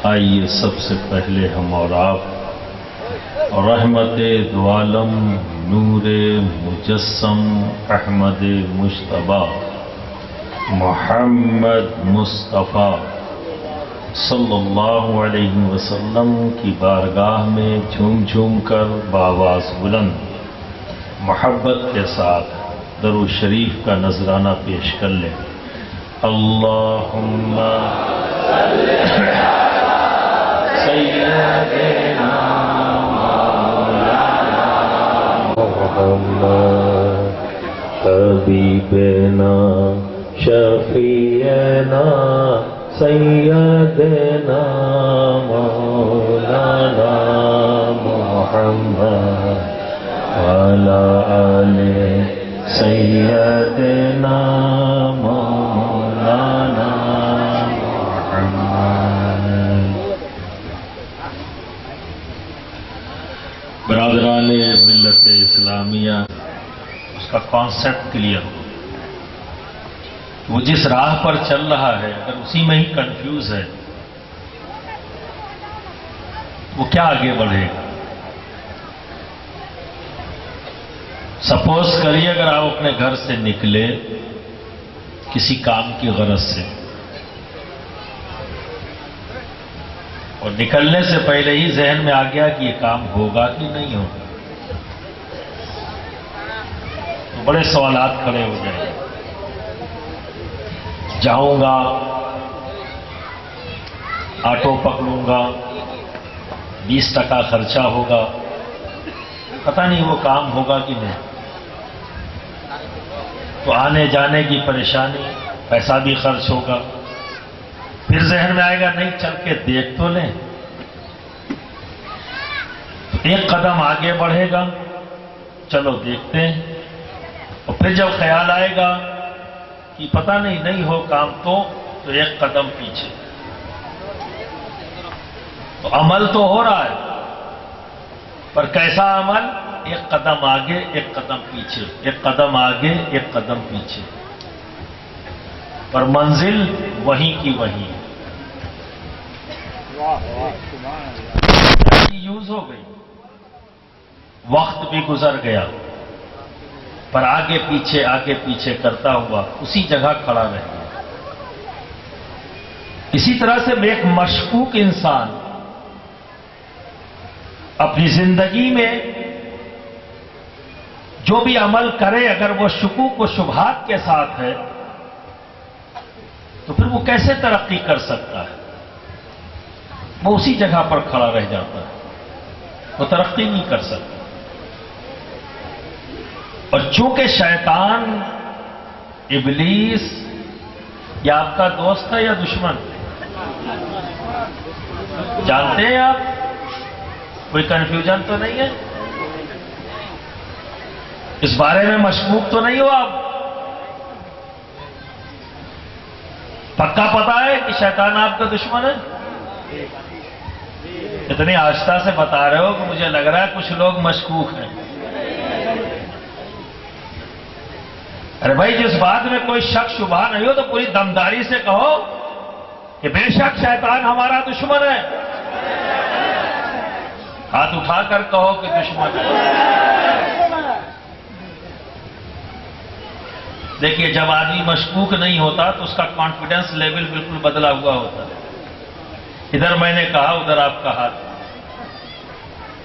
آئیے سب سے پہلے ہم اور آپ رحمت دو عالم نور مجسم احمد مجتبی محمد مصطفیٰ صلی اللہ علیہ وسلم کی بارگاہ میں جھوم جھوم کر بآواز بلند محبت کے ساتھ درود شریف کا نذرانہ پیش کر لیں۔ اللہم صلی علی سیدنا محمد حبیبنا شفیعنا سیدنا مولانا محمد وعلی آل سیدنا مولانا محمد۔ برادران ملت اسلامیہ، اس کا کانسیپٹ کلیئر ہو، وہ جس راہ پر چل رہا ہے اگر اسی میں ہی کنفیوز ہے وہ کیا آگے بڑھے گا؟ سپوز کریے اگر آپ اپنے گھر سے نکلے کسی کام کی غرض سے اور نکلنے سے پہلے ہی ذہن میں آ گیا کہ یہ کام ہوگا کہ نہیں ہوگا، تو بڑے سوالات کھڑے ہو جائیں گے۔ جاؤں گا، آٹو پکڑوں گا، 20% خرچہ ہوگا، پتہ نہیں وہ کام ہوگا کہ نہیں، تو آنے جانے کی پریشانی، پیسہ بھی خرچ ہوگا، پھر ذہن میں آئے گا نہیں چل کے دیکھ تو لیں، ایک قدم آگے بڑھے گا، چلو دیکھتے ہیں، اور پھر جب خیال آئے گا کہ پتہ نہیں ہو کام تو ایک قدم پیچھے۔ تو عمل تو ہو رہا ہے، پر کیسا عمل؟ ایک قدم آگے ایک قدم پیچھے، ایک قدم آگے ایک قدم پیچھے، پر منزل وہیں کی وہیں ہے۔ یوز ہو گئی، وقت بھی گزر گیا، پر آگے پیچھے کرتا ہوا اسی جگہ کھڑا رہ گیا۔ اسی طرح سے ایک مشکوک انسان اپنی زندگی میں جو بھی عمل کرے اگر وہ شکوک و شبہات کے ساتھ ہے تو پھر وہ کیسے ترقی کر سکتا ہے؟ وہ اسی جگہ پر کھڑا رہ جاتا ہے، وہ ترقی نہیں کر سکتا۔ اور چونکہ شیطان ابلیس یہ آپ کا دوست ہے یا دشمن؟ جانتے ہیں آپ؟ کوئی کنفیوژن تو نہیں ہے؟ اس بارے میں مشکوک تو نہیں ہو آپ؟ پکا پتا ہے کہ شیطان آپ کا دشمن ہے؟ اتنی آہستہ سے بتا رہے ہو کہ مجھے لگ رہا ہے کچھ لوگ مشکوک ہیں۔ ارے بھائی جس بات میں کوئی شک شبہ نہیں ہو تو پوری دمداری سے کہو کہ بے شک شیطان ہمارا دشمن ہے، ہاتھ اٹھا کر کہو کہ دشمن ہے۔ دیکھیے جب آدمی مشکوک نہیں ہوتا تو اس کا کانفیڈنس لیول بالکل بدلا ہوا ہوتا ہے۔ ادھر میں نے کہا ادھر آپ کا ہاتھ،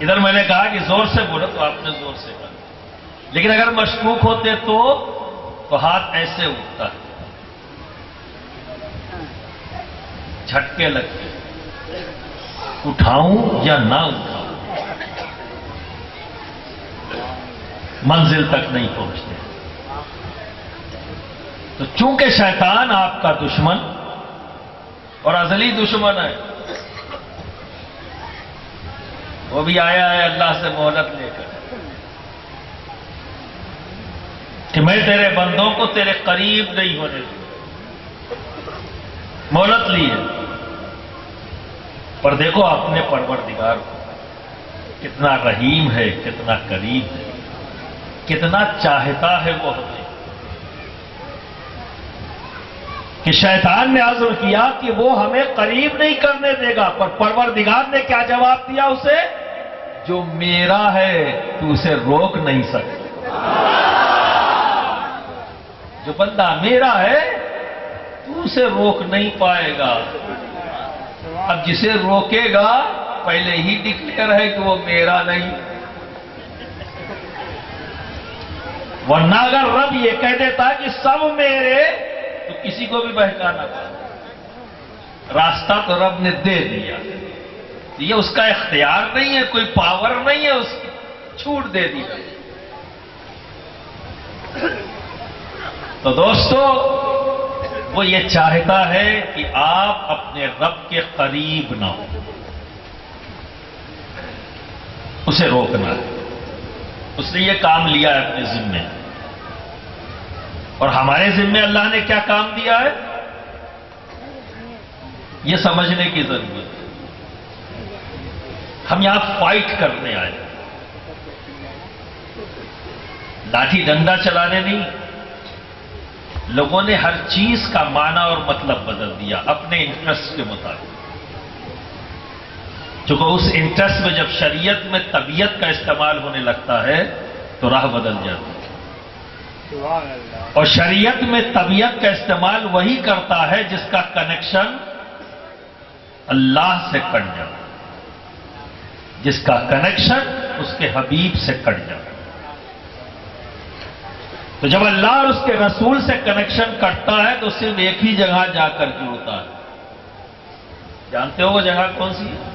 ادھر میں نے کہا کہ زور سے بولو تو آپ نے زور سے کہا، لیکن اگر مشکوک ہوتے تو ہاتھ ایسے اٹھتا ہے، جھٹکے لگتے، اٹھاؤں یا نہ اٹھاؤں، منزل تک نہیں پہنچتے۔ تو چونکہ شیطان آپ کا دشمن اور ازلی دشمن ہے، وہ بھی آیا ہے اللہ سے مہلت لے کر کہ میں تیرے بندوں کو تیرے قریب نہیں ہونے دوں، مہلت لی ہے۔ پر دیکھو اپنے پروردگار کو کتنا رحیم ہے، کتنا قریب ہے، کتنا چاہتا ہے وہ ہمیں۔ کہ شیطان نے عزم کیا کہ وہ ہمیں قریب نہیں کرنے دے گا، پر پروردگار نے کیا جواب دیا اسے؟ جو میرا ہے تو اسے روک نہیں سکتا، جو بندہ میرا ہے تو اسے روک نہیں پائے گا۔ اب جسے روکے گا پہلے ہی ڈکلیئر ہے کہ وہ میرا نہیں، ورنہ اگر رب یہ کہہ دیتا کہ سب میرے تو کسی کو بھی بہکانا پڑا۔ راستہ تو رب نے دے دیا، یہ اس کا اختیار نہیں ہے، کوئی پاور نہیں ہے، اس کی چھوٹ دے دی۔ تو دوستو وہ یہ چاہتا ہے کہ آپ اپنے رب کے قریب نہ ہو، اسے روکنا ہے۔ اس نے یہ کام لیا ہے اپنے ذمے، اور ہمارے ذمے اللہ نے کیا کام دیا ہے یہ سمجھنے کی ضرورت ہے۔ ہم یہاں فائٹ کرنے آئے، لاٹھی ڈنڈا چلانے نہیں۔ لوگوں نے ہر چیز کا معنی اور مطلب بدل دیا اپنے انٹرسٹ کے مطابق، چونکہ اس انٹرسٹ میں جب شریعت میں طبیعت کا استعمال ہونے لگتا ہے تو راہ بدل جاتی ہے۔ اور شریعت میں طبیعت کا استعمال وہی کرتا ہے جس کا کنیکشن اللہ سے کٹ جاتا ہے، جس کا کنیکشن اس کے حبیب سے کٹ جاتا ہے۔ تو جب اللہ اور اس کے رسول سے کنیکشن کٹتا ہے تو صرف ایک ہی جگہ جا کر جڑتا ہے۔ جانتے ہو وہ جگہ کون سی ہے؟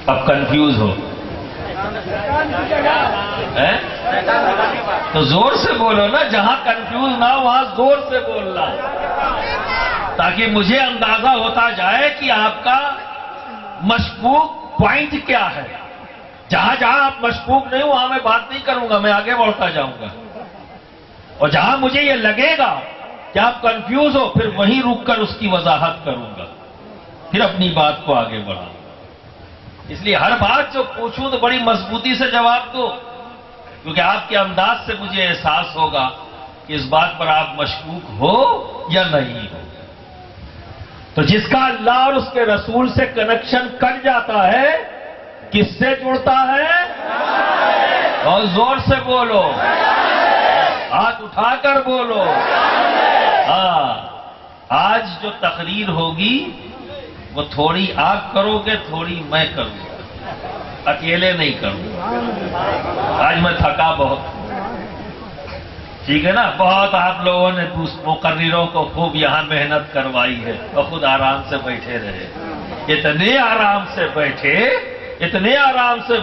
اب کنفیوز ہو تو زور سے بولو نا، جہاں کنفیوز نہ ہو وہاں زور سے بولنا، تاکہ مجھے اندازہ ہوتا جائے کہ آپ کا مشکوک پوائنٹ کیا ہے۔ جہاں جہاں آپ مشکوک نہیں ہو وہاں میں بات نہیں کروں گا، میں آگے بڑھتا جاؤں گا، اور جہاں مجھے یہ لگے گا کہ آپ کنفیوز ہو پھر وہیں رک کر اس کی وضاحت کروں گا، پھر اپنی بات کو آگے بڑھاؤں گا۔ اس لیے ہر بات جو پوچھوں تو بڑی مضبوطی سے جواب دو، کیونکہ آپ کے انداز سے مجھے احساس ہوگا کہ اس بات پر آپ مشکوک ہو یا نہیں ہو۔ تو جس کا اللہ اور اس کے رسول سے کنیکشن کٹ جاتا ہے کس سے جڑتا ہے؟ اور زور سے بولو، ہاتھ اٹھا کر بولو۔ ہاں، آج جو تقریر ہوگی وہ تھوڑی آپ کرو گے، تھوڑی میں کروں گا، اکیلے نہیں کروں گا۔ آج میں تھکا بہت، ٹھیک ہے نا؟ بہت آپ لوگوں نے مقرروں کو خوب یہاں محنت کروائی ہے اور خود آرام سے بیٹھے رہے، اتنے آرام سے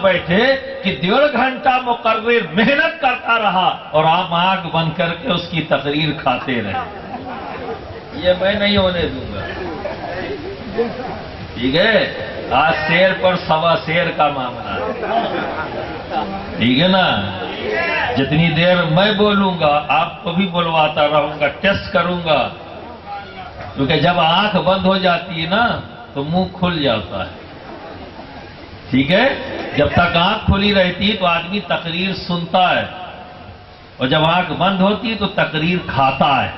بیٹھے کہ 1.5 گھنٹہ مقرر محنت کرتا رہا اور آپ آنکھ بند کر کے اس کی تقریر کھاتے رہے۔ یہ میں نہیں ہونے دوں گا، ٹھیک ہے؟ آج شیر پر سوا شیر کا معاملہ ہے، ٹھیک ہے نا؟ جتنی دیر میں بولوں گا آپ کو بھی بلواتا رہوں گا، ٹیسٹ کروں گا، کیونکہ جب آنکھ بند ہو جاتی ہے نا تو منہ کھل جاتا ہے، ٹھیک ہے؟ جب تک آنکھ کھلی رہتی ہے تو آدمی تقریر سنتا ہے، اور جب آنکھ بند ہوتی ہے تو تقریر کھاتا ہے،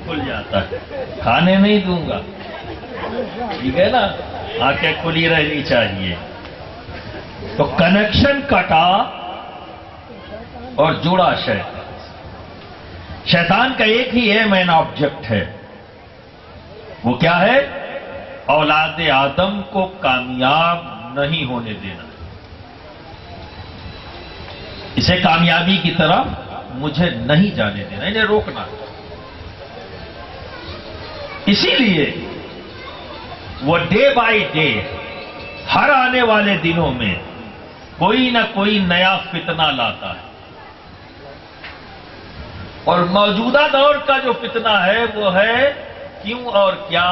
کھل جاتا ہے۔ کھانے نہیں دوں گا، ٹھیک ہے نا؟ آنکھیں کھلی رہنی چاہیے۔ تو کنیکشن کٹا اور جڑا شیطان کا ایک ہی مین آبجیکٹ ہے، وہ کیا ہے؟ اولاد آدم کو کامیاب نہیں ہونے دینا، اسے کامیابی کی طرف مجھے نہیں جانے دینا، انہیں روکنا۔ اسی لیے وہ ڈے بائی ڈے ہر آنے والے دنوں میں کوئی نہ کوئی نیا فتنہ لاتا ہے، اور موجودہ دور کا جو فتنہ ہے وہ ہے کیوں اور کیا۔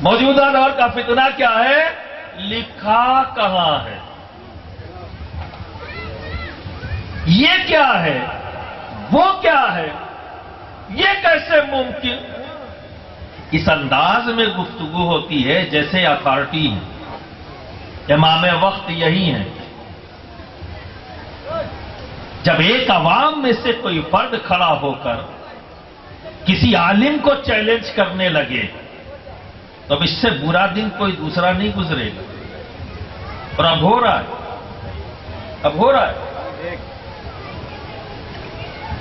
موجودہ دور کا فتنہ کیا ہے؟ لکھا کہاں ہے، یہ کیا ہے، وہ کیا ہے، یہ کیسے ممکن؟ اس انداز میں گفتگو ہوتی ہے جیسے اتھارٹی ہے، امام وقت یہی ہیں، جب ایک عوام میں سے کوئی فرد کھڑا ہو کر کسی عالم کو چیلنج کرنے لگے تو اب اس سے برا دن کوئی دوسرا نہیں گزرے گا. اور اب ہو رہا ہے.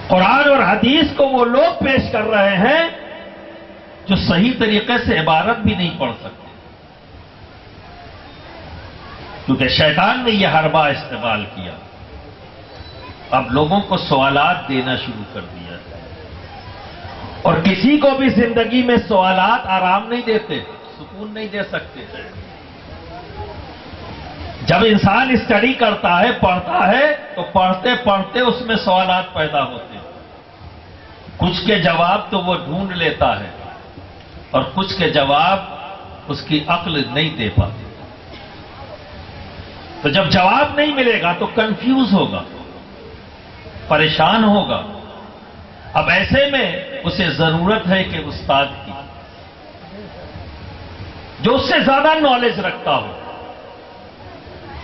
قرآن اور حدیث کو وہ لوگ پیش کر رہے ہیں جو صحیح طریقے سے عبارت بھی نہیں پڑھ سکتے، کیونکہ شیطان نے یہ حربہ استعمال کیا. اب لوگوں کو سوالات دینا شروع کر دیا، اور کسی کو بھی زندگی میں سوالات آرام نہیں دیتے، سکون نہیں دے سکتے. جب انسان اسٹڈی کرتا ہے، پڑھتا ہے، تو پڑھتے پڑھتے اس میں سوالات پیدا ہوتے ہیں. کچھ کے جواب تو وہ ڈھونڈ لیتا ہے اور کچھ کے جواب اس کی عقل نہیں دے پاتی. تو جب جواب نہیں ملے گا تو کنفیوز ہوگا، پریشان ہوگا. اب ایسے میں اسے ضرورت ہے کہ استاد کی، جو اس سے زیادہ نالج رکھتا ہو،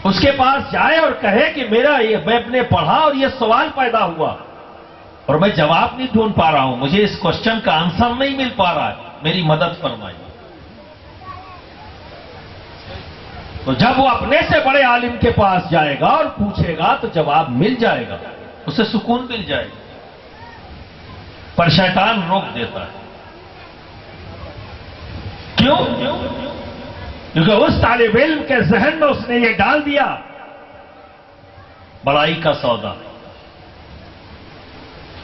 اس کے پاس جائے اور کہے کہ میرا میں نے پڑھا اور یہ سوال پیدا ہوا اور میں جواب نہیں ڈھونڈ پا رہا ہوں، مجھے اس کوشچن کا آنسر نہیں مل پا رہا ہے، میری مدد فرمائیے. تو جب وہ اپنے سے بڑے عالم کے پاس جائے گا اور پوچھے گا تو جواب مل جائے گا، اسے سکون مل جائے گا. پر شیطان روک دیتا ہے. کیوں؟ کیونکہ اس طالب علم کے ذہن میں اس نے یہ ڈال دیا بڑائی کا سودا.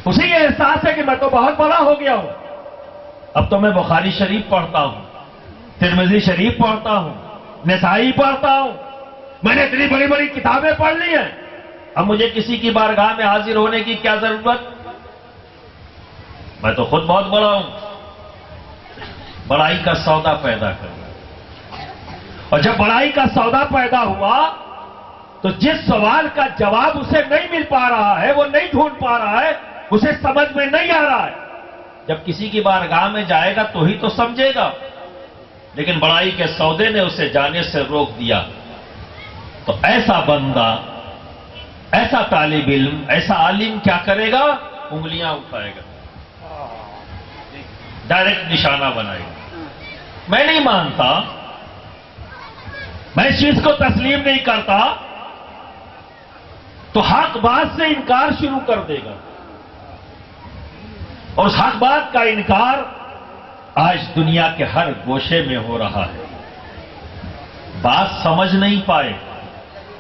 اسے یہ احساس ہے کہ میں تو بہت بڑا ہو گیا ہوں، اب تو میں بخاری شریف پڑھتا ہوں، ترمذی شریف پڑھتا ہوں، نسائی پڑھتا ہوں، میں نے اتنی بڑی بڑی کتابیں پڑھ لی ہیں، اب مجھے کسی کی بارگاہ میں حاضر ہونے کی کیا ضرورت، میں تو خود بہت بڑا ہوں. بڑائی کا سودا پیدا کرنا. اور جب بڑائی کا سودا پیدا ہوا تو جس سوال کا جواب اسے نہیں مل پا رہا ہے، وہ نہیں ڈھونڈ پا رہا ہے، اسے سمجھ میں نہیں آ رہا ہے، جب کسی کی بارگاہ میں جائے گا تو ہی تو سمجھے گا. لیکن بڑائی کے سودے نے اسے جانے سے روک دیا. تو ایسا بندہ، ایسا طالب علم، ایسا عالم کیا کرے گا؟ انگلیاں اٹھائے گا، ڈائریکٹ نشانہ بنائے گا. میں نہیں مانتا، میں اس چیز کو تسلیم نہیں کرتا، تو حق بات سے انکار شروع کر دے گا. اور اس حق بات کا انکار آج دنیا کے ہر گوشے میں ہو رہا ہے. بات سمجھ نہیں پائے،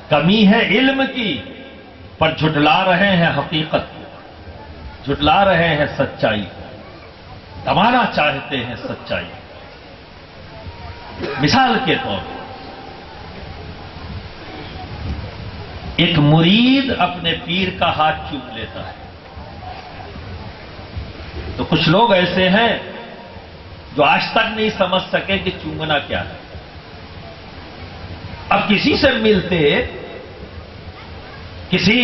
کمی ہے علم کی، پر جھٹلا رہے ہیں حقیقت، جھٹلا رہے ہیں سچائی، دبانا چاہتے ہیں سچائی. مثال کے طور پر ایک مرید اپنے پیر کا ہاتھ چوم لیتا ہے. تو کچھ لوگ ایسے ہیں جو آج تک نہیں سمجھ سکے کہ چومنا کیا ہے. اب کسی سے ملتے، کسی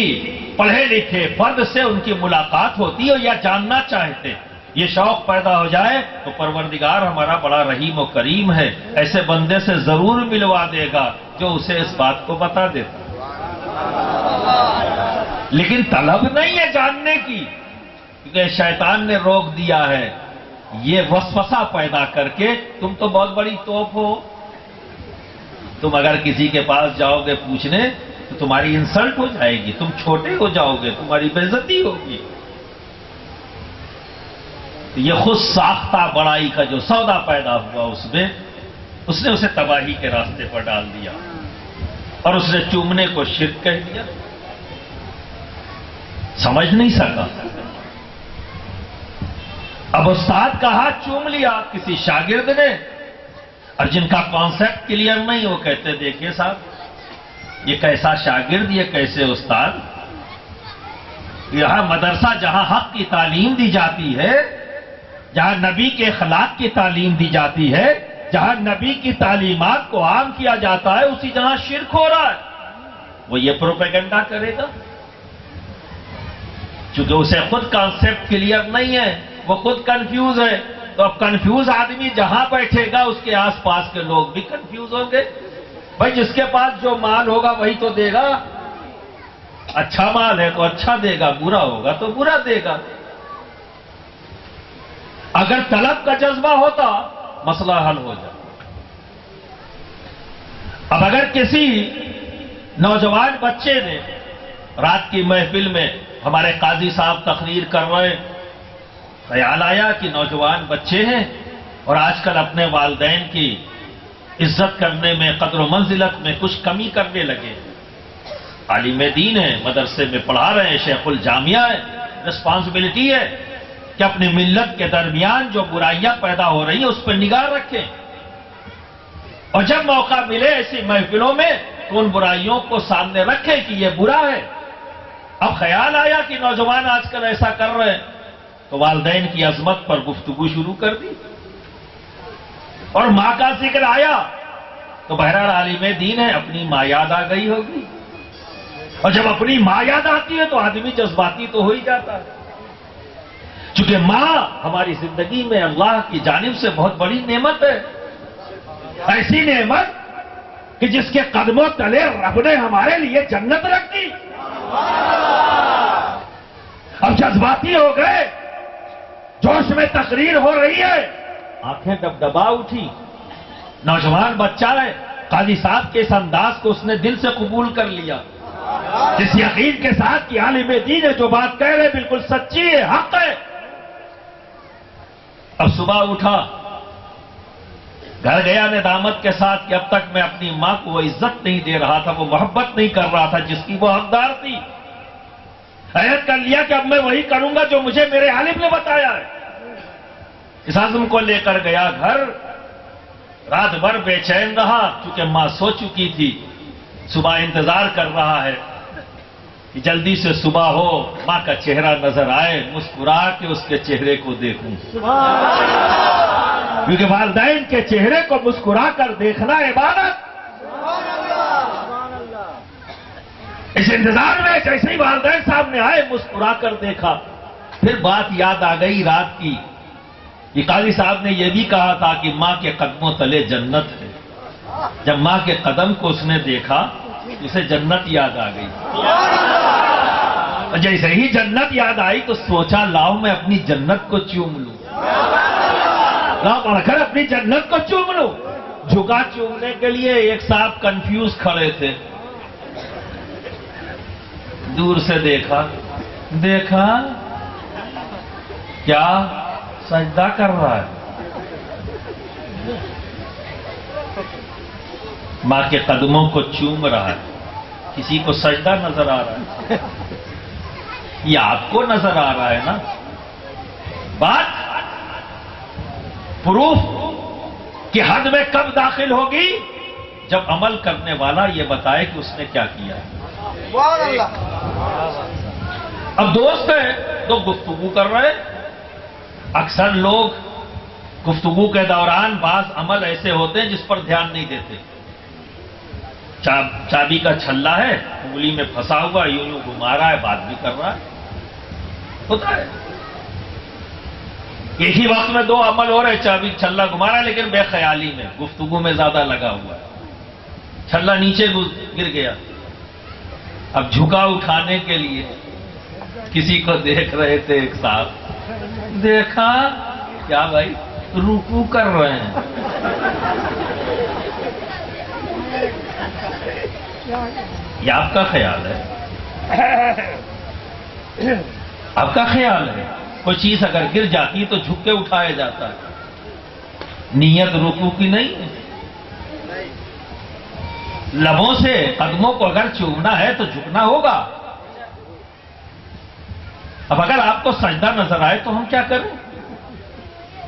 پڑھے لکھے فرد سے ان کی ملاقات ہوتی ہے یا جاننا چاہتے، یہ شوق پیدا ہو جائے تو پروردگار ہمارا بڑا رحیم و کریم ہے، ایسے بندے سے ضرور ملوا دے گا جو اسے اس بات کو بتا دیتا. لیکن طلب نہیں ہے جاننے کی، کیونکہ شیطان نے روک دیا ہے یہ وسوسہ پیدا کر کے. تم تو بہت بڑی توپ ہو، تم اگر کسی کے پاس جاؤ گے پوچھنے تو تمہاری انسلٹ ہو جائے گی، تم چھوٹے ہو جاؤ گے، تمہاری بے عزتی ہوگی. یہ خود ساختہ بڑائی کا جو سودا پیدا ہوا اس میں، اس نے اسے تباہی کے راستے پر ڈال دیا اور اس نے چومنے کو شرک کہہ دیا. سمجھ نہیں سکا. اب استاد کا ہاتھ چوم لیا کسی شاگرد نے، اور جن کا کانسیپٹ کلیئر نہیں، وہ کہتے دیکھیے صاحب یہ کیسا شاگرد، یہ کیسے استاد. یہاں مدرسہ جہاں حق کی تعلیم دی جاتی ہے، جہاں نبی کے اخلاق کی تعلیم دی جاتی ہے، جہاں نبی کی تعلیمات کو عام کیا جاتا ہے، اسی جہاں شرک ہو رہا ہے، وہ یہ پروپیگنڈا کرے گا. چونکہ اسے خود کانسیپٹ کلیئر نہیں ہے، وہ خود کنفیوز ہے. تو اب کنفیوز آدمی جہاں بیٹھے گا اس کے آس پاس کے لوگ بھی کنفیوز ہوں گے. بھائی جس کے پاس جو مال ہوگا وہی تو دے گا. اچھا مال ہے تو اچھا دے گا، برا ہوگا تو برا دے گا۔ اگر طلب کا جذبہ ہوتا مسئلہ حل ہو جاتا۔ اب اگر کسی نوجوان بچے نے رات کی محفل میں ہمارے قاضی صاحب تقریر کر رہے، خیال آیا کہ نوجوان بچے ہیں اور آج کل اپنے والدین کی عزت کرنے میں، قدر و منزلت میں کچھ کمی کرنے لگے، عالم دین ہے، مدرسے میں پڑھا رہے ہیں، شیخ الجامعہ ہے، رسپانسبلٹی ہے کہ اپنی ملت کے درمیان جو برائیاں پیدا ہو رہی ہیں اس پر نگاہ رکھیں، اور جب موقع ملے ایسی محفلوں میں تو ان برائیوں کو سامنے رکھیں کہ یہ برا ہے۔ اب خیال آیا کہ نوجوان آج کل ایسا کر رہے ہیں تو والدین کی عظمت پر گفتگو شروع کر دی، اور ماں کا ذکر آیا تو بہرحال عالم دین ہے، اپنی ماں یاد آ گئی ہوگی، اور جب اپنی ماں یاد آتی ہے تو آدمی جذباتی تو ہو ہی جاتا ہے، چونکہ ماں ہماری زندگی میں اللہ کی جانب سے بہت بڑی نعمت ہے، ایسی نعمت کہ جس کے قدموں تلے رب نے ہمارے لیے جنت رکھ دی۔ اب جذباتی ہو گئے، جوش میں تقریر ہو رہی ہے، آنکھیں ڈبڈبا اٹھی، نوجوان بچہ ہے، قاضی صاحب کے اس انداز کو اس نے دل سے قبول کر لیا، جس یقین کے ساتھ کہ عالم دین ہے، جو بات کہہ رہے بالکل سچی ہے، حق ہے۔ اب صبح اٹھا، گھر گیا ندامت کے ساتھ کہ اب تک میں اپنی ماں کو وہ عزت نہیں دے رہا تھا، وہ محبت نہیں کر رہا تھا جس کی وہ حقدار تھی۔ عہد کر لیا کہ اب میں وہی کروں گا جو مجھے میرے عالم نے بتایا ہے۔ اس عزم کو لے کر گیا گھر، رات بھر بے چین رہا کیونکہ ماں سو چکی تھی، صبح انتظار کر رہا ہے کہ جلدی سے صبح ہو، ماں کا چہرہ نظر آئے، مسکرا کے اس کے چہرے کو دیکھوں، کیونکہ والدین کے چہرے کو مسکرا کر دیکھنا عبادت۔ اس انتظار میں جیسے ہی والدین سامنے آئے، مسکرا کر دیکھا، پھر بات یاد آ گئی رات کی کہ قاضی صاحب نے یہ بھی کہا تھا کہ ماں کے قدموں تلے جنت ہے۔ جب ماں کے قدم کو اس نے دیکھا اسے جنت یاد آ گئی، اور جیسے ہی جنت یاد آئی تو سوچا لاؤ میں اپنی جنت کو چوم لوں، لاؤ بڑھ کر اپنی جنت کو چوم لوں۔ جھکا چومنے کے لیے، ایک صاحب کنفیوز کھڑے تھے، دور سے دیکھا کیا سجدہ کر رہا ہے، ماں کے قدموں کو چوم رہا ہے، کسی کو سجدہ نظر آ رہا ہے، یہ آپ کو نظر آ رہا ہے نا؟ بات پروف کہ حد میں کب داخل ہوگی جب عمل کرنے والا یہ بتائے کہ اس نے کیا کیا ہے۔ اب دوست ہیں تو گفتگو کر رہے، اکثر لوگ گفتگو کے دوران بعض عمل ایسے ہوتے ہیں جس پر دھیان نہیں دیتے۔ چابی کا چھلا ہے، انگلی میں پھنسا ہوا، یوں گھما رہا ہے، بات بھی کر رہا ہے، ہوتا ہے۔ ایک ہی وقت میں دو عمل ہو رہے، چابی چھلا گھما رہا ہے لیکن بے خیالی میں، گفتگو میں زیادہ لگا ہوا ہے، چھلا نیچے گر گیا۔ اب جھکا اٹھانے کے لیے کسی کو دیکھ رہے تھے، ایک صاحب دیکھا کیا بھائی رکوع کر رہے ہیں، یہ آپ کا خیال ہے؟ آپ کا خیال ہے کوئی چیز اگر گر جاتی تو جھک کے اٹھایا جاتا ہے، نیت رکوع کی نہیں ہے۔ لبوں سے قدموں کو اگر چومنا ہے تو جھکنا ہوگا۔ اب اگر آپ کو سجدہ نظر آئے تو ہم کیا کریں؟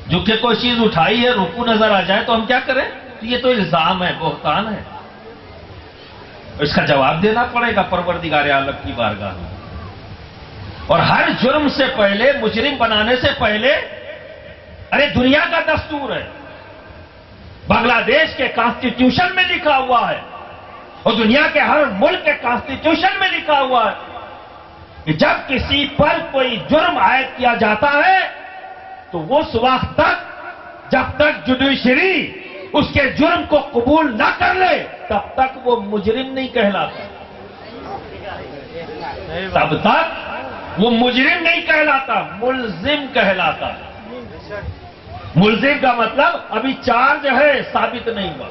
جھک کے کوئی چیز اٹھائی ہے، رکوع نظر آ جائے تو ہم کیا کریں؟ یہ تو الزام ہے، بہتان ہے، اس کا جواب دینا پڑے گا پروردگار عالم کی بارگاہ میں۔ اور ہر جرم سے پہلے، مجرم بنانے سے پہلے، ارے دنیا کا دستور ہے، بنگلہ دیش کے کانسٹیٹیوشن میں لکھا ہوا ہے، اور دنیا کے ہر ملک کے کانسٹیٹیوشن میں لکھا ہوا ہے کہ جب کسی پر کوئی جرم عائد کیا جاتا ہے تو اس وقت تک جب تک جوڈیشری اس کے جرم کو قبول نہ کر لے تب تک وہ مجرم نہیں کہلاتا۔ تب تک وہ مجرم نہیں کہلاتا، ملزم کہلاتا ہے۔ ملزم کا مطلب ابھی چارج ہے، ثابت نہیں ہوا،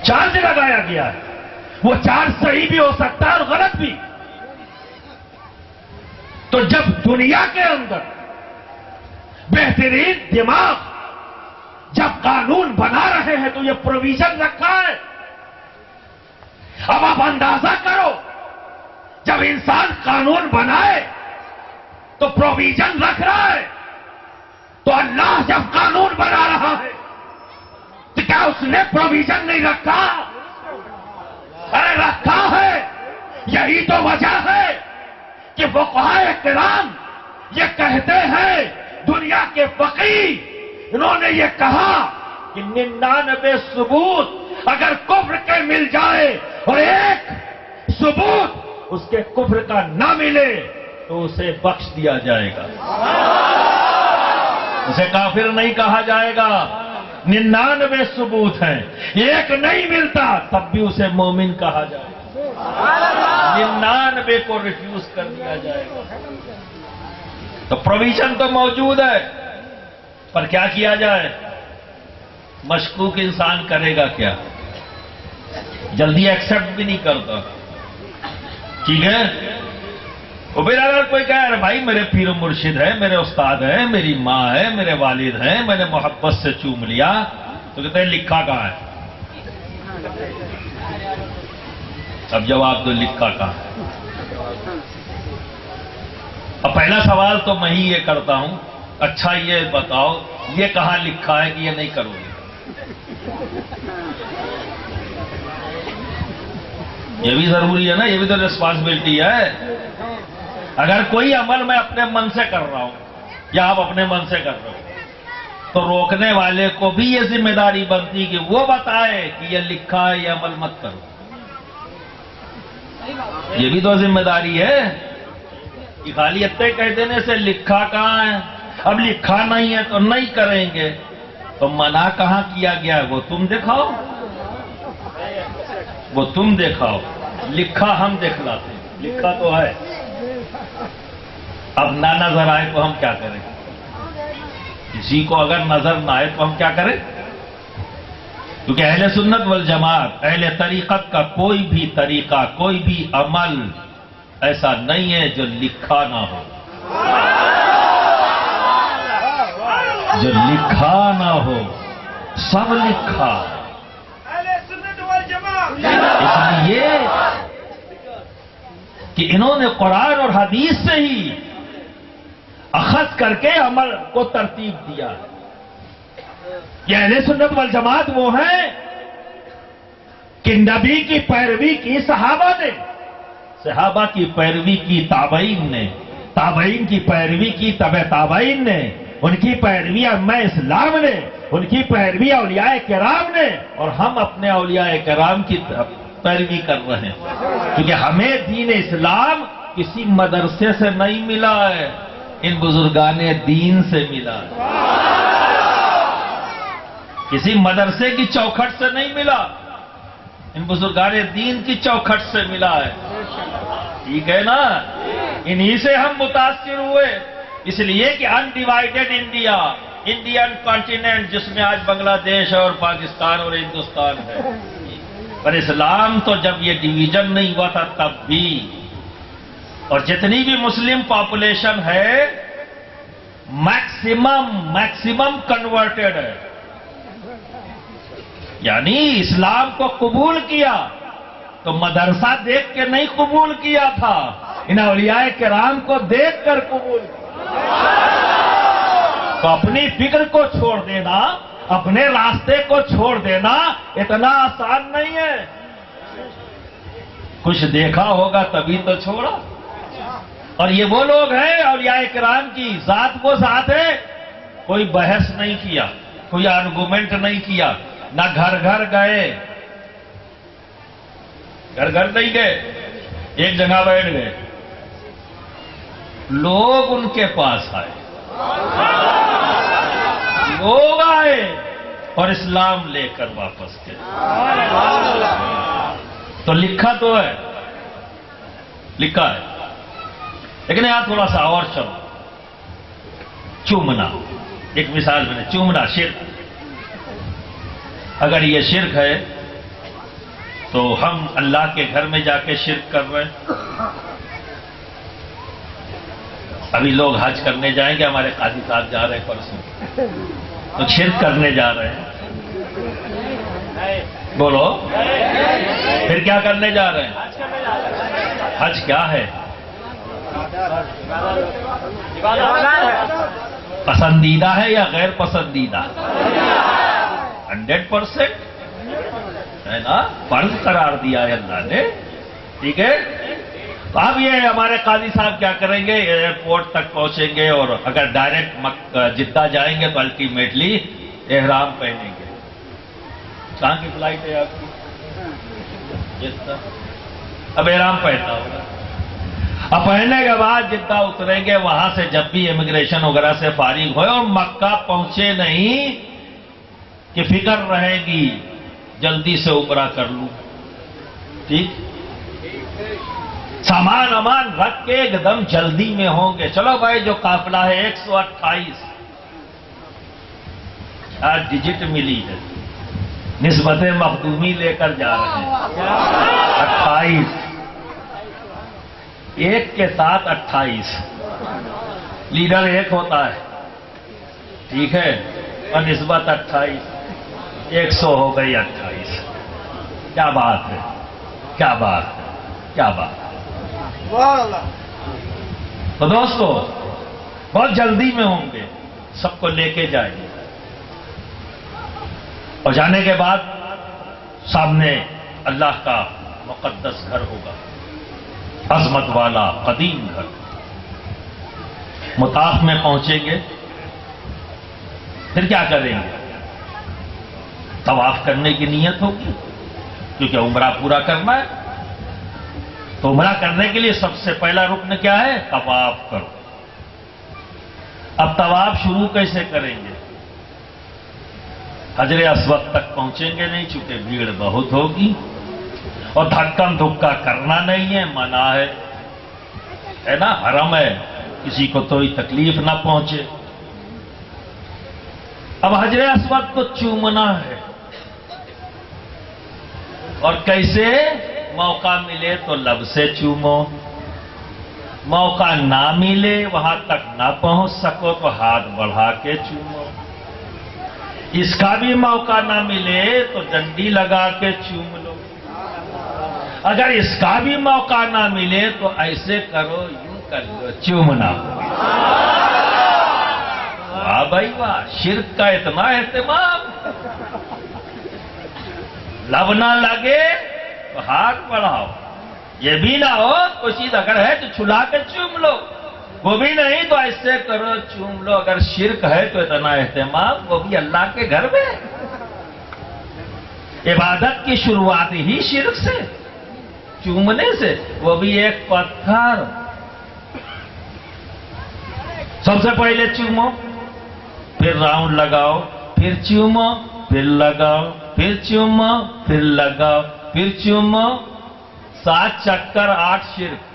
چارج لگایا گیا ہے، وہ چارج صحیح بھی ہو سکتا ہے اور غلط بھی۔ تو جب دنیا کے اندر بہترین دماغ جب قانون بنا رہے ہیں تو یہ پروویژن رکھا ہے۔ اب آپ اندازہ کرو، جب انسان قانون بنائے تو پروویژن رکھ رہا ہے، تو اللہ جب قانون بنا رہا ہے تو کیا اس نے پروویژن نہیں رکھا؟ ارے رکھا ہے۔ یہی تو وجہ ہے کہ فقہائے کرام یہ کہتے ہیں، دنیا کے فقیہ انہوں نے یہ کہا کہ 99 ثبوت اگر کفر کے مل جائے اور ایک ثبوت اس کے کفر کا نہ ملے تو اسے بخش دیا جائے گا، اسے کافر نہیں کہا جائے گا۔ 99 ثبوت ہیں، ایک نہیں ملتا تب بھی اسے مومن کہا جائے گا، 99 کو ریفیوز کر دیا جائے گا۔ تو پروویژن تو موجود ہے، پر کیا کیا جائے؟ مشکوک انسان کرے گا کیا؟ جلدی ایکسپٹ بھی نہیں کرتا، ٹھیک ہے؟ اور پھر اگر کوئی کہے بھائی میرے پیر و مرشد ہے، میرے استاد ہیں، میری ماں ہے، میرے والد ہیں، میں نے محبت سے چوم لیا، تو کہتے ہیں لکھا کہاں ہے؟ اب جواب دو، لکھا کہاں ہے؟ اب پہلا سوال تو میں ہی یہ کرتا ہوں، اچھا یہ بتاؤ یہ کہاں لکھا ہے کہ یہ نہیں کرو گے؟ یہ بھی ضروری ہے نا، یہ بھی تو ریسپانسبلٹی ہے۔ اگر کوئی عمل میں اپنے من سے کر رہا ہوں یا آپ اپنے من سے کر رہے ہو تو روکنے والے کو بھی یہ ذمہ داری بنتی کہ وہ بتائے کہ یہ لکھا ہے، یہ عمل مت کرو، یہ بھی تو ذمہ داری ہے۔ کہ خالی اتنے کہہ دینے سے لکھا کہاں ہے؟ اب لکھا نہیں ہے تو نہیں کریں گے، تو منع کہاں کیا گیا ہے وہ تم دکھاؤ، وہ تم دکھاؤ، لکھا ہم دکھلاتے ہیں، لکھا تو ہے۔ اب نہ نظر آئے تو ہم کیا کریں؟ کسی کو اگر نظر نہ آئے تو ہم کیا کریں؟ کیونکہ اہل سنت والجماعت، اہل طریقت کا کوئی بھی طریقہ، کوئی بھی عمل ایسا نہیں ہے جو لکھا نہ ہو، جو لکھا نہ ہو، سب لکھا۔ اس لیے کہ انہوں نے قرآن اور حدیث سے ہی اخذ کر کے عمل کو ترتیب دیا۔ یہ اہل سنت والجماعت وہ ہیں کہ نبی کی پیروی کی صحابہ نے، صحابہ کی پیروی کی تابعین نے، تابعین کی پیروی کی تبع تابعین نے، ان کی پیروی ائمہ اسلام نے، ان کی پیروی اولیاء کرام نے، اور ہم اپنے اولیاء کرام کی پیروی کر رہے ہیں، کیونکہ ہمیں دین اسلام کسی مدرسے سے نہیں ملا ہے، ان بزرگان دین سے ملا ہے، کسی مدرسے کی چوکھٹ سے نہیں ملا، ان بزرگان دین کی چوکھٹ سے ملا ہے، ٹھیک ہے نا؟ انہی سے ہم متاثر ہوئے، اس لیے کہ انڈیوائیڈڈ انڈیا، انڈین کانٹیننٹ جس میں آج بنگلہ دیش اور پاکستان اور ہندوستان ہے، پر اسلام تو جب یہ ڈویژن نہیں ہوا تھا تب بھی، اور جتنی بھی مسلم پاپولیشن ہے میکسیمم کنورٹڈ ہے، یعنی اسلام کو قبول کیا تو مدرسہ دیکھ کے نہیں قبول کیا تھا، ان اولیاء کرام کو دیکھ کر قبول کیا۔ تو اپنی فکر کو چھوڑ دینا، اپنے راستے کو چھوڑ دینا اتنا آسان نہیں ہے، کچھ دیکھا ہوگا تبھی تو چھوڑا۔ اور یہ وہ لوگ ہیں اولیاء کرام کی ذات، وہ ذات ہے، کوئی بحث نہیں کیا، کوئی آرگومنٹ نہیں کیا، نہ گھر گھر گئے، گھر گھر نہیں گئے، ایک جگہ بیٹھ گئے، لوگ ان کے پاس آئے، لوگ آئے اور اسلام لے کر واپس گئے۔ تو لکھا تو ہے، لکھا ہے. لیکن یہاں تھوڑا سا اور چلو. چومنا، ایک مثال میں نے چومنا شرک. اگر یہ شرک ہے تو ہم اللہ کے گھر میں جا کے شرک کر رہے ہیں. ابھی لوگ حج کرنے جائیں گے، ہمارے قاضی صاحب جا رہے ہیں پرسوں، تو شرک کرنے جا رہے ہیں. بولو، پھر کیا کرنے جا رہے ہیں؟ حج کیا ہے؟ پسندیدہ ہے یا غیر پسندیدہ؟ 100% ہے نا، فرض قرار دیا ہے اللہ نے. ٹھیک ہے. تو اب یہ ہمارے قاضی صاحب کیا کریں گے؟ ایئرپورٹ تک پہنچیں گے، اور اگر ڈائریکٹ جدہ جائیں گے تو الٹیمیٹلی احرام پہنیں گے. کہاں کی فلائٹ ہے آپ کی؟ جدہ. اب احرام پہننا ہوگا. اب پہننے کے بعد جدہ اتریں گے، وہاں سے جب بھی امیگریشن وغیرہ سے فارغ ہوئے اور مکہ پہنچے نہیں کہ فکر رہے گی جلدی سے عمرہ کر لوں. ٹھیک، سامان امان رکھ کے ایک دم جلدی میں ہوں گے. چلو بھائی، جو قافلہ ہے 128 آج ڈیجٹ ملی ہے، نسبت مخدومی لے کر جا رہے ہیں. 28 ایک کے ساتھ 28 لیڈر ایک ہوتا ہے. ٹھیک ہے، اور نسبت 28 100 ہو گئی. 28 کیا بات ہے، کیا بات ہے، کیا بات ہے. تو دوستو بہت جلدی میں ہوں گے، سب کو لے کے جائیں گے. اور جانے کے بعد سامنے اللہ کا مقدس گھر ہوگا، عظمت والا قدیم گھر. مطاف میں پہنچیں گے، پھر کیا کریں گے؟ طواف کرنے کی نیت ہوگی، کیونکہ عمرہ پورا کرنا ہے. تو عمرہ کرنے کے لیے سب سے پہلا رکن کیا ہے؟ طواف کرو. اب طواف شروع کیسے کریں گے؟ حجر اسود تک پہنچیں گے نہیں، چونکہ بھیڑ بہت ہوگی اور دھکم دھکا کرنا نہیں ہے، منع ہے نا، حرم ہے، کسی کو کوئی تکلیف نہ پہنچے. اب حجر اسود کو چومنا ہے. اور کیسے؟ موقع ملے تو لب سے چومو، موقع نہ ملے، وہاں تک نہ پہنچ سکو تو ہاتھ بڑھا کے چومو. اس کا بھی موقع نہ ملے تو ڈنڈی لگا کے چوم لو. اگر اس کا بھی موقع نہ ملے تو ایسے کرو، یوں کر لو، چومنا. واہ بھائی واہ، شرک کا اتنا اہتمام. لب نہ لگے تو ہاتھ بڑھاؤ. یہ بھی نہ ہو کوئی چیز اگر ہے تو چھلا کے چوم لو، وہ بھی نہیں تو ایسے کرو، چوم لو. اگر شرک ہے تو اتنا اہتمام، وہ بھی اللہ کے گھر میں. عبادت کی شروعات ہی شرک سے، چومنے سے، وہ بھی ایک پتھر. سب سے پہلے چومو، پھر راؤنڈ لگاؤ، پھر چومو، پھر لگاؤ، پھر چومو، پھر لگاؤ، پھر چومو. 7 چکر 8 شرک.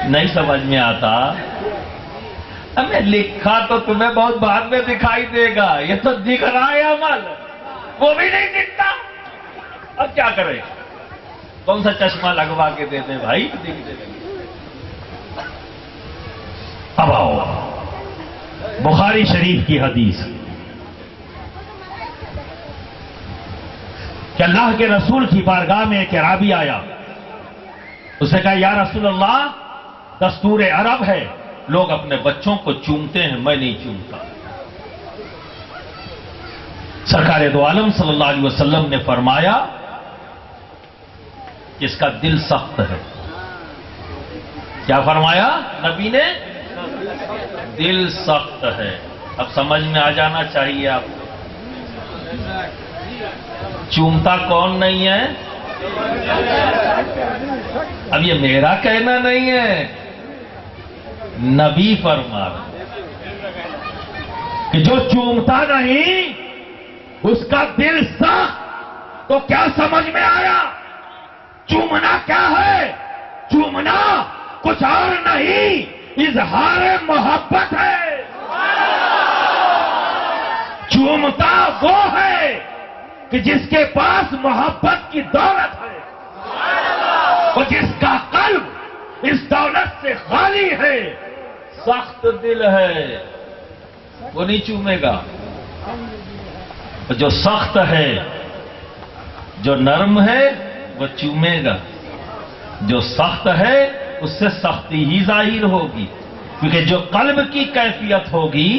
نہیں سمجھ میں آتا؟ ہمیں لکھا تو تمہیں بہت بعد میں دکھائی دے گا، یہ تو دکھ رہا ہے عمل، وہ بھی نہیں دکھتا. اب کیا کریں؟ کون سا چشمہ لگوا کے دے دیں بھائی؟ دکھنے لگے. اب آؤ بخاری شریف کی حدیث کہ اللہ کے رسول کی بارگاہ میں ایک اعرابی آیا. اس نے کہا یا رسول اللہ، دستور عرب ہے لوگ اپنے بچوں کو چومتے ہیں، میں نہیں چومتا. سرکار دو عالم صلی اللہ علیہ وسلم نے فرمایا کہ اس کا دل سخت ہے. کیا فرمایا نبی نے؟ دل سخت ہے. اب سمجھ میں آ جانا چاہیے آپ کو. چومتا کون نہیں ہے؟ اب یہ میرا کہنا نہیں ہے، نبی فرما کہ جو چومتا نہیں اس کا دل سخت. تو کیا سمجھ میں آیا؟ چومنا کیا ہے؟ چومنا کچھ اور نہیں، اظہار محبت ہے۔ چومتا وہ ہے کہ جس کے پاس محبت کی دولت ہے، اور جس کا قلب اس دولت سے خالی ہے، سخت دل ہے، وہ نہیں چومے گا۔ جو سخت ہے، جو نرم ہے، وہ چومے گا۔ جو سخت ہے اس سے سختی ہی ظاہر ہوگی، کیونکہ جو قلب کی کیفیت ہوگی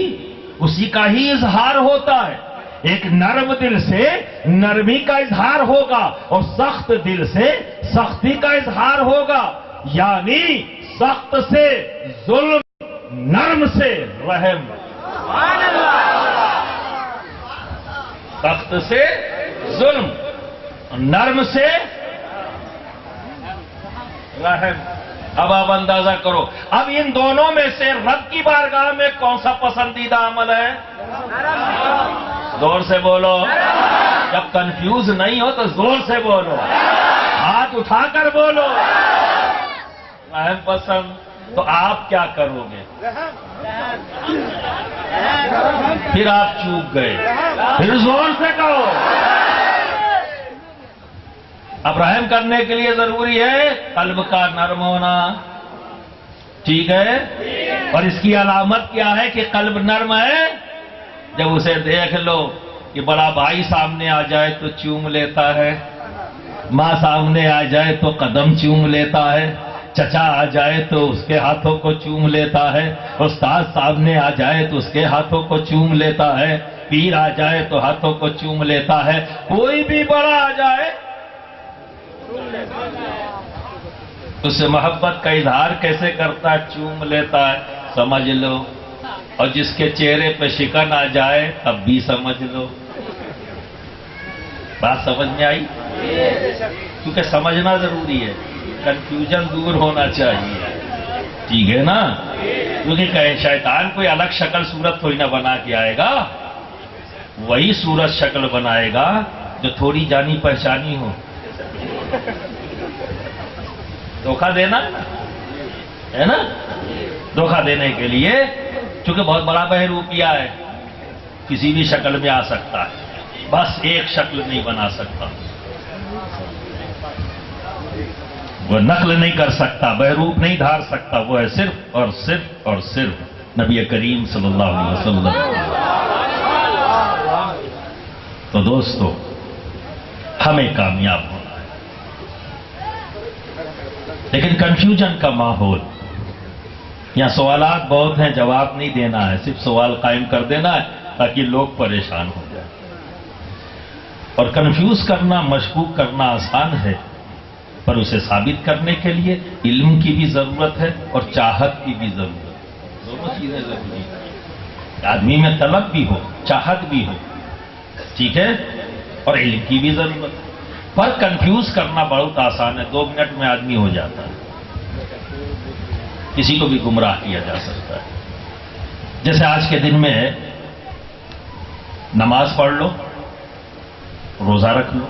اسی کا ہی اظہار ہوتا ہے۔ ایک نرم دل سے نرمی کا اظہار ہوگا، اور سخت دل سے سختی کا اظہار ہوگا، یعنی سخت سے ظلم، نرم سے رحم۔ سخت سے ظلم، نرم سے رحم۔ اب آپ اندازہ کرو، اب ان دونوں میں سے رب کی بارگاہ میں کون سا پسندیدہ عمل ہے؟ زور سے بولو، جب کنفیوز نہیں ہو تو زور سے بولو، ہاتھ اٹھا کر بولو۔ رحم پسند، تو آپ کیا کرو گے؟ پھر آپ چوک گئے، پھر زور سے کہو۔ اب رحم کرنے کے لیے ضروری ہے قلب کا نرم ہونا، ٹھیک ہے؟ اور اس کی علامت کیا ہے کہ قلب نرم ہے؟ جب اسے دیکھ لو کہ بڑا بھائی سامنے آ جائے تو چوم لیتا ہے، ماں سامنے آ جائے تو قدم چوم لیتا ہے، چچا آ جائے تو اس کے ہاتھوں کو چوم لیتا ہے، استاد سامنے آ جائے تو اس کے ہاتھوں کو چوم لیتا ہے، پیر آ جائے تو ہاتھوں کو چوم لیتا ہے، کوئی بھی بڑا آ جائے اس سے محبت کا اظہار کیسے کرتا ہے؟ چوم لیتا ہے، سمجھ لو۔ اور جس کے چہرے پہ شکن آ جائے تب بھی سمجھ لو۔ بات سمجھ میں آئی؟ کیونکہ سمجھنا ضروری ہے، کنفیوژن دور ہونا چاہیے، ٹھیک ہے نا؟ کیونکہ شیطان کوئی الگ شکل صورت تھوڑی نہ بنا کے آئے گا، وہی صورت شکل بنائے گا جو تھوڑی جانی پہچانی ہو۔ دھوکہ دینا ہے نا؟ دھوکہ دینے کے لیے، چونکہ بہت بڑا بہروپیہ ہے، کسی بھی شکل میں آ سکتا ہے، بس ایک شکل نہیں بنا سکتا، وہ نقل نہیں کر سکتا، بہروپ نہیں دھار سکتا، وہ ہے صرف اور صرف اور صرف نبی کریم صلی اللہ علیہ وسلم۔ تو دوستو، ہمیں کامیاب ہونا ہے، لیکن کنفیوژن کا ماحول، یہاں سوالات بہت ہیں، جواب نہیں دینا ہے، صرف سوال قائم کر دینا ہے تاکہ لوگ پریشان ہو جائیں۔ اور کنفیوز کرنا، مشکوک کرنا آسان ہے، پر اسے ثابت کرنے کے لیے علم کی بھی ضرورت ہے اور چاہت کی بھی ضرورت ہے، دونوں چیزیں ضروری ہیں۔ آدمی میں طلب بھی ہو، چاہت بھی ہو، ٹھیک ہے، اور علم کی بھی ضرورت ہے۔ پر کنفیوز کرنا بہت آسان ہے، 2 منٹ میں آدمی ہو جاتا ہے، کسی کو بھی گمراہ کیا جا سکتا ہے۔ جیسے آج کے دن میں نماز پڑھ لو، روزہ رکھ لو،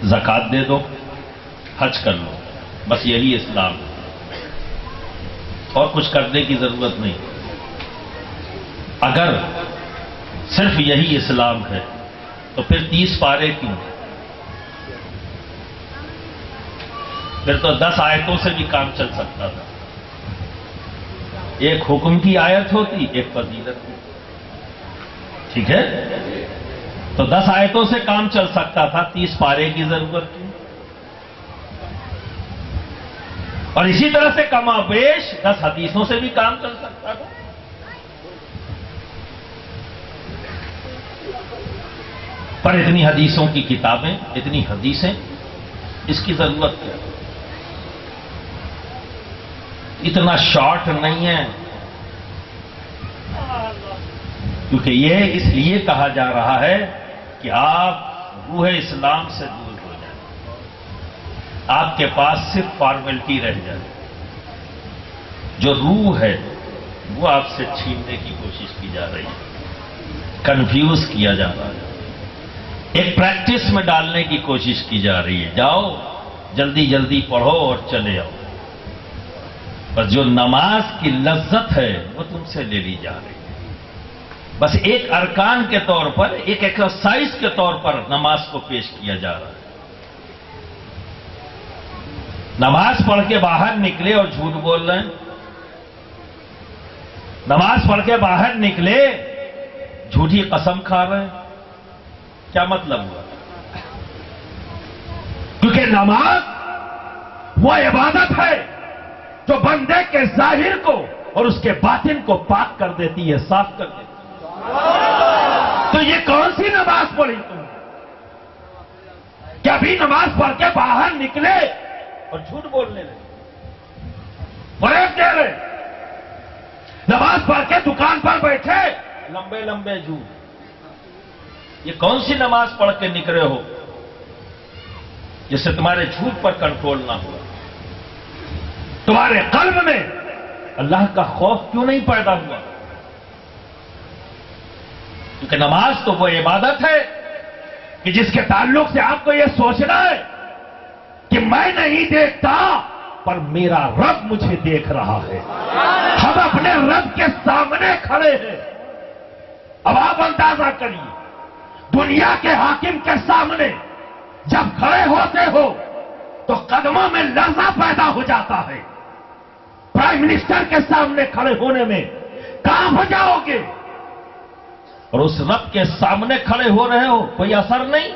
زکوٰۃ دے دو، حج کر لو، بس یہی اسلام ہے، اور کچھ کرنے کی ضرورت نہیں۔ اگر صرف یہی اسلام ہے تو پھر 30 پارے کیوں؟ پھر تو 10 آیتوں سے بھی کام چل سکتا تھا، ایک حکم کی آیت ہوتی، ایک فضیلت کی، ٹھیک ہے؟ تو 10 آیتوں سے کام چل سکتا تھا، 30 پارے کی ضرورت تھی، اور اسی طرح سے کما بیش 10 حدیثوں سے بھی کام چل سکتا تھا۔ پر اتنی حدیثوں کی کتابیں، اتنی حدیثیں، اس کی ضرورت کیا؟ اتنا شارٹ نہیں ہے، کیونکہ یہ اس لیے کہا جا رہا ہے کہ آپ روح اسلام سے دور ہو جائیں، آپ کے پاس صرف فارمیلٹی رہ جائے، جو روح ہے وہ آپ سے چھیننے کی کوشش کی جا رہی ہے، کنفیوز کیا جا رہا ہے۔ ایک پریکٹس میں ڈالنے کی کوشش کی جا رہی ہے. جاؤ جلدی جلدی پڑھو اور چلے آؤ. بس جو نماز کی لذت ہے وہ تم سے لے لی جا رہی ہے. بس ایک ارکان کے طور پر، ایک ایکسرسائز کے طور پر نماز کو پیش کیا جا رہا ہے. نماز پڑھ کے باہر نکلے اور جھوٹ بول رہے ہیں. نماز پڑھ کے باہر نکلے جھوٹی قسم کھا رہے ہیں. کیا مطلب ہوا؟ کیونکہ نماز وہ عبادت ہے جو بندے کے ظاہر کو اور اس کے باطن کو پاک کر دیتی ہے، صاف کر دیتی ہے. تو یہ کون سی نماز پڑھی تم نے؟ کیا بھی نماز پڑھ کے باہر نکلے اور جھوٹ بولنے لگے، فریب دے رہے. نماز پڑھ کے دکان پر بیٹھے لمبے لمبے جھوٹ. یہ کون سی نماز پڑھ کے نکلے ہو جس سے تمہارے جھوٹ پر کنٹرول نہ ہوا؟ تمہارے قلب میں اللہ کا خوف کیوں نہیں پیدا ہوا؟ کیونکہ نماز تو وہ عبادت ہے کہ جس کے تعلق سے آپ کو یہ سوچنا ہے کہ میں نہیں دیکھتا پر میرا رب مجھے دیکھ رہا ہے. ہم اپنے رب کے سامنے کھڑے ہیں. اب آپ اندازہ کریے، دنیا کے حاکم کے سامنے جب کھڑے ہوتے ہو تو قدموں میں لرزہ پیدا ہو جاتا ہے. پرائم منسٹر کے سامنے کھڑے ہونے میں کہاں ہو جاؤ گے، اور اس رب کے سامنے کھڑے ہو رہے ہو کوئی اثر نہیں.